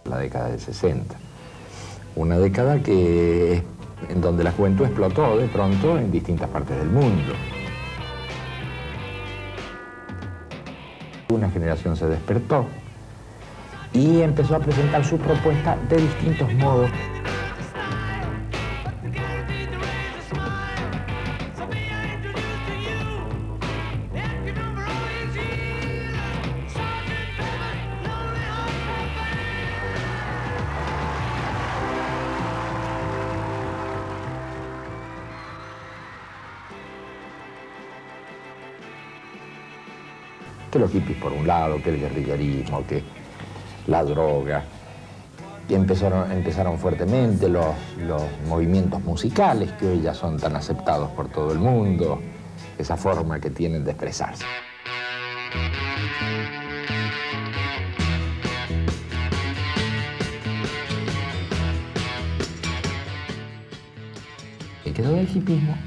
la década del 60. Una década en donde la juventud explotó de pronto en distintas partes del mundo. Una generación se despertó y empezó a presentar su propuesta de distintos modos. Que los hippies por un lado, que el guerrillerismo, que la droga. Y empezaron fuertemente los movimientos musicales que hoy ya son tan aceptados por todo el mundo, esa forma que tienen de expresarse. ¿Qué quedó del hippismo?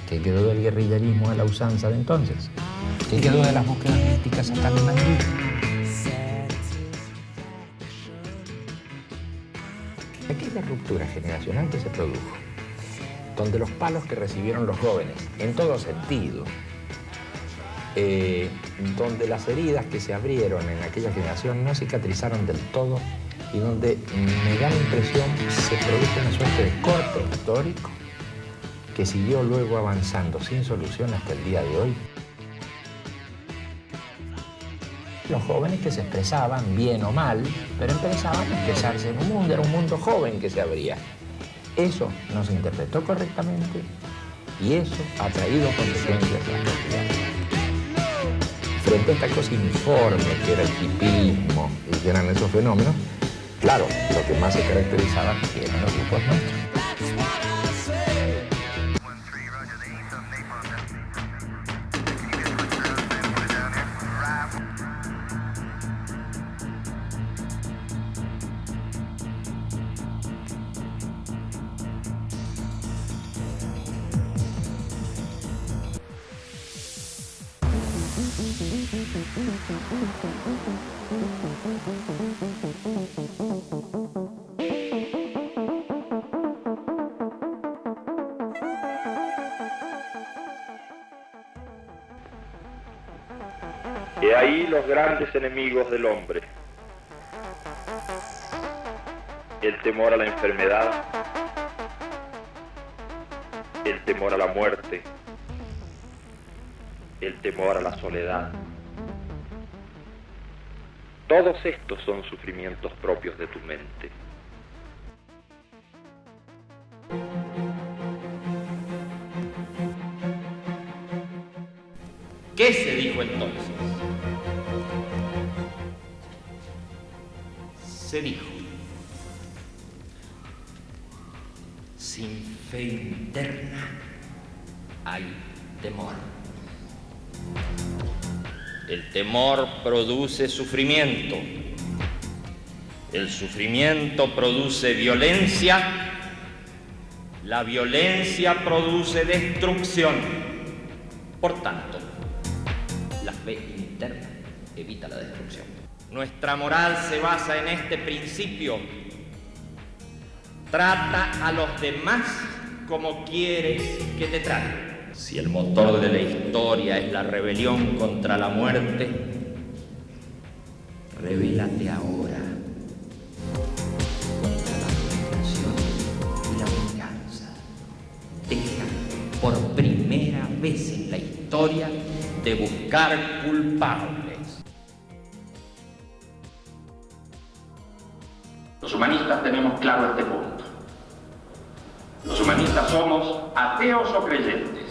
¿Qué quedó del guerrillerismo a la usanza de entonces? ¿Qué quedó de las búsquedas místicas hasta el Mandí? Aquella ruptura generacional que se produjo, donde los palos que recibieron los jóvenes, en todo sentido, donde las heridas que se abrieron en aquella generación no cicatrizaron del todo y donde me da la impresión se produjo una suerte de corte histórico que siguió luego avanzando sin solución hasta el día de hoy. Los jóvenes que se expresaban, bien o mal, pero empezaban a expresarse en un mundo, era un mundo joven que se abría. Eso no se interpretó correctamente y eso ha traído consecuencias a la sociedad. Frente a esta cosa informe que era el hipismo y que eran esos fenómenos, claro, lo que más se caracterizaba eran los grupos nuestros. He ahí los grandes enemigos del hombre: el temor a la enfermedad, el temor a la muerte, el temor a la soledad. Todos estos son sufrimientos propios de tu mente. ¿Qué se dijo entonces? Se dijo: sin fe interna hay temor. El temor produce sufrimiento. El sufrimiento produce violencia. La violencia produce destrucción. Por tanto, la fe interna evita la destrucción. Nuestra moral se basa en este principio. Trata a los demás como quieres que te traten. Si el motor de la historia es la rebelión contra la muerte, rebélate ahora contra la venganción y la venganza. Deja por primera vez en la historia de buscar culpables. Los humanistas tenemos claro este punto. Los humanistas somos ateos o creyentes,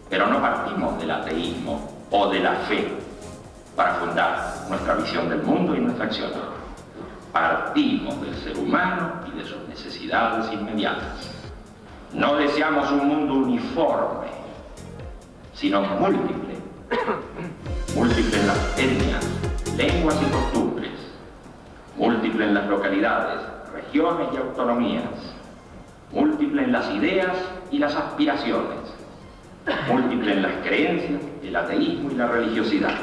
pero no partimos del ateísmo o de la fe para fundar nuestra visión del mundo y nuestra acción. Partimos del ser humano y de sus necesidades inmediatas. No deseamos un mundo uniforme, sino múltiple. Múltiple en las etnias, lenguas y costumbres. Múltiple en las localidades, regiones y autonomías. Múltiple en las ideas y las aspiraciones. Múltiple en las creencias, el ateísmo y la religiosidad.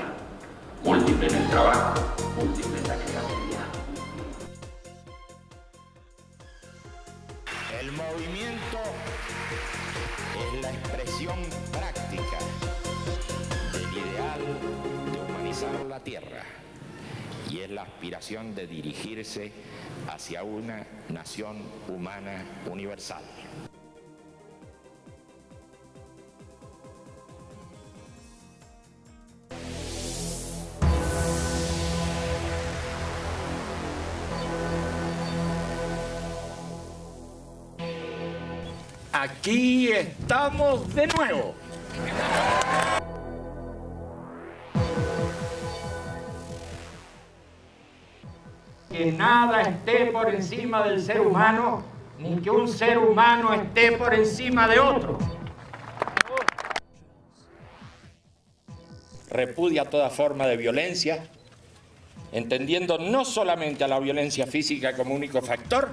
Múltiple en el trabajo, múltiple en la creatividad. movimiento es la expresión práctica del ideal de humanizar la tierra y es la aspiración de dirigirse hacia una nación humana universal. Aquí estamos de nuevo. Que nada esté por encima del ser humano, ni que un ser humano esté por encima de otro. Repudia toda forma de violencia, entendiendo no solamente a la violencia física como único factor,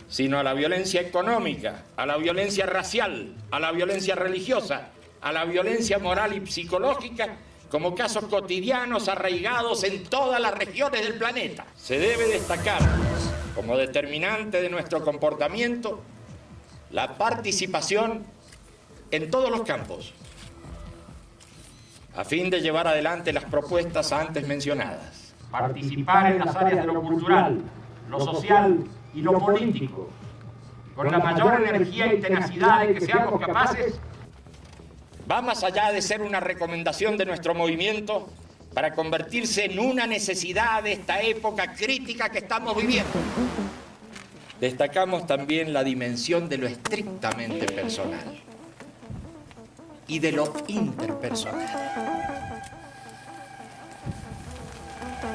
sino a la violencia económica, a la violencia racial, a la violencia religiosa, a la violencia moral y psicológica, como casos cotidianos arraigados en todas las regiones del planeta. Se debe destacar como determinante de nuestro comportamiento la participación en todos los campos, a fin de llevar adelante las propuestas antes mencionadas. Participar en las áreas de lo cultural, lo social y lo político, con la mayor energía y tenacidad de que seamos capaces, va más allá de ser una recomendación de nuestro movimiento para convertirse en una necesidad de esta época crítica que estamos viviendo. Destacamos también la dimensión de lo estrictamente personal y de lo interpersonal,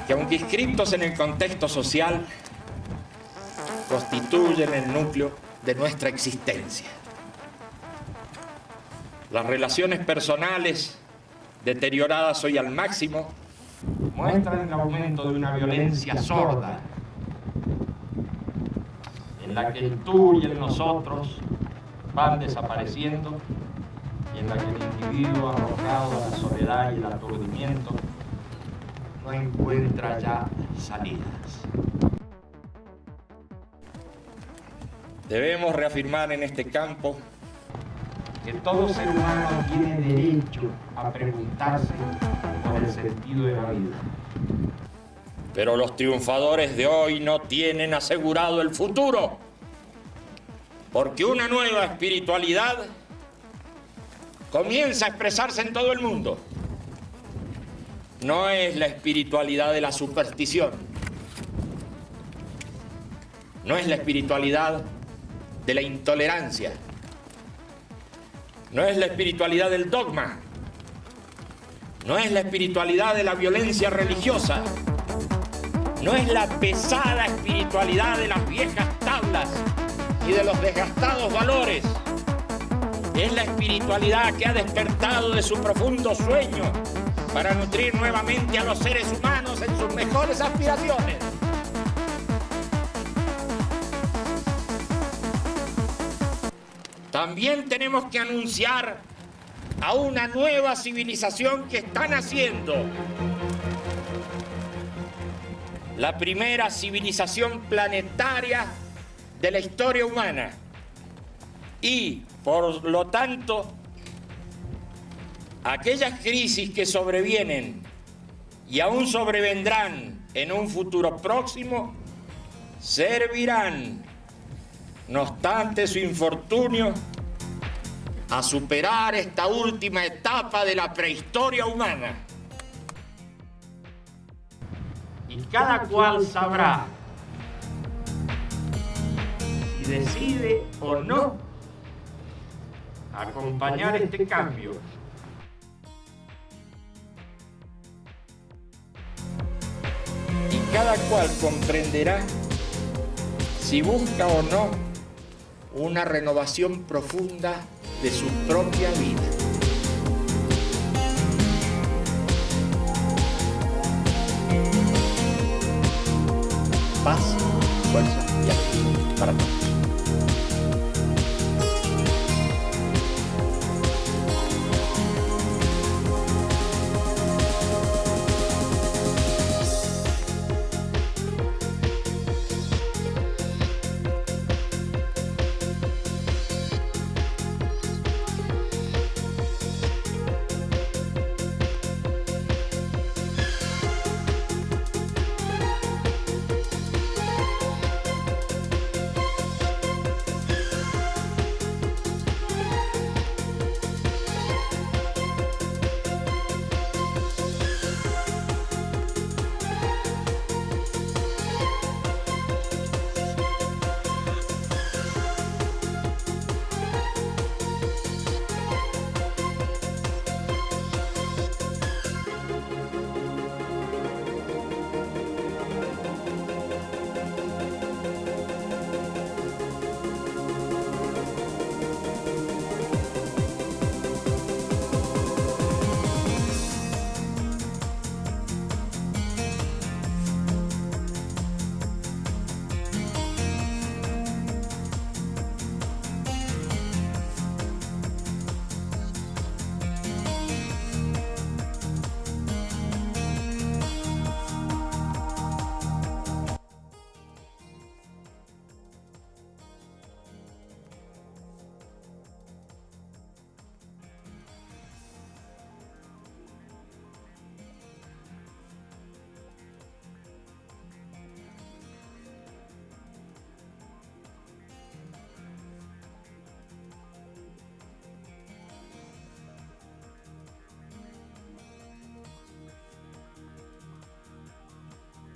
que aunque inscritos en el contexto social, constituyen el núcleo de nuestra existencia. Las relaciones personales, deterioradas hoy al máximo, muestran el aumento de una violencia sorda, en la que el tú y el nosotros van desapareciendo y en la que el individuo arrojado a la soledad y el aturdimiento no encuentra ya salidas. Debemos reafirmar en este campo que todo ser humano tiene derecho a preguntarse por el sentido de la vida. Pero los triunfadores de hoy no tienen asegurado el futuro, porque una nueva espiritualidad comienza a expresarse en todo el mundo. No es la espiritualidad de la superstición, no es la espiritualidad de la intolerancia, no es la espiritualidad del dogma, no es la espiritualidad de la violencia religiosa, no es la pesada espiritualidad de las viejas tablas y de los desgastados valores. Es la espiritualidad que ha despertado de su profundo sueño para nutrir nuevamente a los seres humanos en sus mejores aspiraciones. También tenemos que anunciar a una nueva civilización que está naciendo. La primera civilización planetaria de la historia humana. Y, por lo tanto, aquellas crisis que sobrevienen y aún sobrevendrán en un futuro próximo, servirán, no obstante su infortunio, a superar esta última etapa de la prehistoria humana. Y cada cual sabrá si decide o no acompañar este cambio. Y cada cual comprenderá si busca o no una renovación profunda de su propia vida.